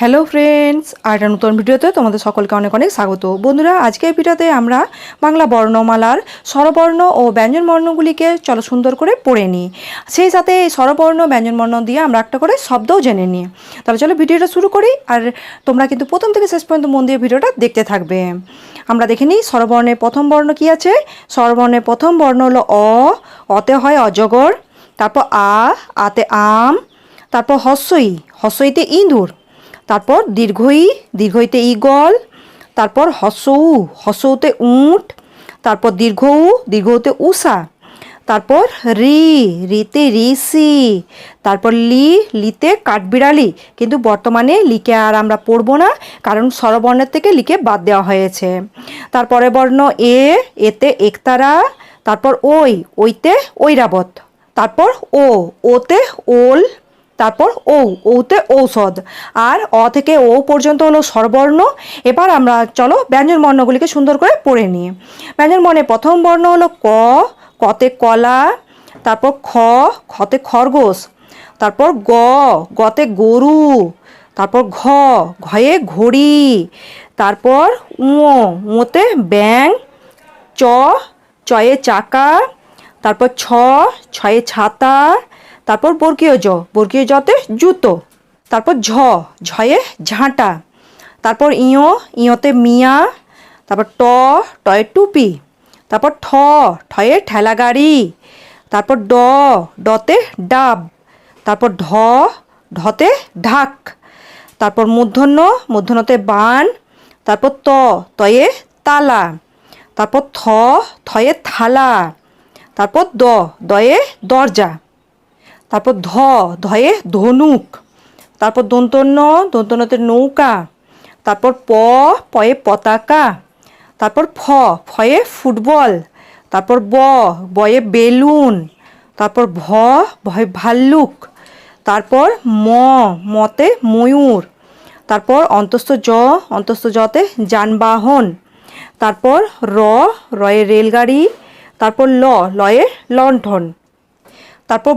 Hello friends, আর একটা নতুন ভিডিওতে তোমাদের সকলকে অনেক অনেক স্বাগত। বন্ধুরা, আজকের ভিডিওতে আমরা বাংলা বর্ণমালার স্বরবর্ণ ও ব্যঞ্জনবর্ণগুলিকে চলো সুন্দর করে পড়ে নিই। সেই সাথে এই স্বরবর্ণ ব্যঞ্জনবর্ণ দিয়ে আমরা একটা করে শব্দও জেনে নিই। তাহলে চলো ভিডিওটা শুরু করি, আর তোমরা কিন্তু প্রথম থেকে শেষ পর্যন্ত মন দিয়ে ভিডিওটা দেখতে থাকবে। আমরা দেখে নিই স্বরবর্ণের প্রথম বর্ণ কী আছে। স্বরবর্ণের প্রথম বর্ণ হলো অ। অতে হয় অজগর, তারপর আতে আম, তারপর হস্যই, হস্যইতে ইঁদুর, তারপর দীর্ঘই, দীর্ঘইতে ঈগল, তারপর হস্যউ, হস্যউতে উট, তারপর দীর্ঘউ, দীর্ঘউতে উষা, তারপর রি, রিতে ঋষি, তারপর লিতে কাঠবিড়ালি। কিন্তু বর্তমানে লিকে আর আমরা পড়ব না, কারণ স্বরবর্ণের থেকে লিকে বাদ দেওয়া হয়েছে। তারপরে বর্ণ এতে একতারা, তারপর ওইতে ঐরাবত, তারপর ওতে ওল, তারপর ওতে ঔষধ। আর অ থেকে ও পর্যন্ত হলো স্বরবর্ণ। এবার আমরা চলো ব্যঞ্জন বর্ণগুলিকে সুন্দর করে পড়ে নিই। ব্যঞ্জন বর্ণের প্রথম বর্ণ হলো ক। কতে কলা, তারপর খতে খরগোশ, তারপর গতে গরু, তারপর ঘয়ে ঘড়ি, তারপর উঁতে ব্যাঙ, চয়ে চাকা, তারপর ছয়ে ছাতা, তারপর বর্গীয় জতে জুতো, তারপর ঝয়ে ঝাঁটা, তারপর ইঁতে মিয়া, তারপর টয়ে টুপি, তারপর ঠয়ে ঠেলা গাড়ি, তারপর ডতে ডাব, তারপর ঢতে ঢাক, তারপর মূর্ধন্যতে বান, তারপর তয়ে তালা, তারপর থয়ে থালা, তারপর দয়ে দরজা, তারপর ধয়ে ধনুক, তারপর দন্তন্যতে নৌকা, তারপর পয়ে পতাকা, তারপর ফয়ে ফুটবল, তারপর বয়ে বেলুন, তারপর ভয়ে ভাল্লুক, তারপর মতে ময়ূর, তারপর অন্তস্থ জতে যানবাহন, তারপর রয়ে রেলগাড়ি, তারপর লয়ে লণ্ঠন, তারপর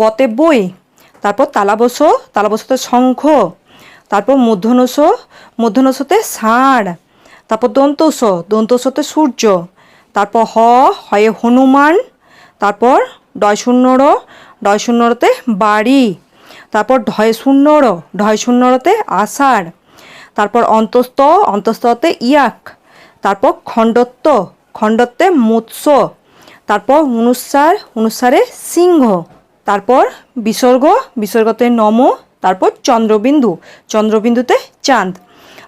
বতে বই, তারপর তালাবসতে শঙ্খ, তারপর মূর্ধন্যতে ষাঁড়, তারপর দন্তসতে সূর্য, তারপর হয়ে হনুমান, তারপর ডয় শূন্যতে বাড়ি, তারপর ঢয় শূন্যতে আষাঢ়, তারপর অন্তস্থতে ইয়াক, তারপর খণ্ডত্বে মৎস্য, তারপর অনুসারে সিংহ, তারপর বিসর্গতে নম, তারপর চন্দ্রবিন্দুতে চাঁদ।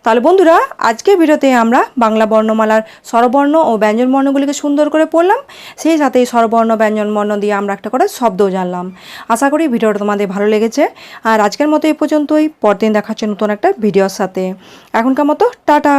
তাহলে বন্ধুরা, আজকের ভিডিওতে আমরা বাংলা বর্ণমালার স্বরবর্ণ ও ব্যঞ্জন বর্ণগুলিকে সুন্দর করে পড়লাম। সেই সাথে স্বরবর্ণ ব্যঞ্জন বর্ণ দিয়ে আমরা একটা করে শব্দও জানলাম। আশা করি ভিডিওটা তোমাদের ভালো লেগেছে। আর আজকের মতো এই পর্যন্তই। পরদিন দেখাচ্ছে নতুন একটা ভিডিওর সাথে। এখনকার মতো টাটা।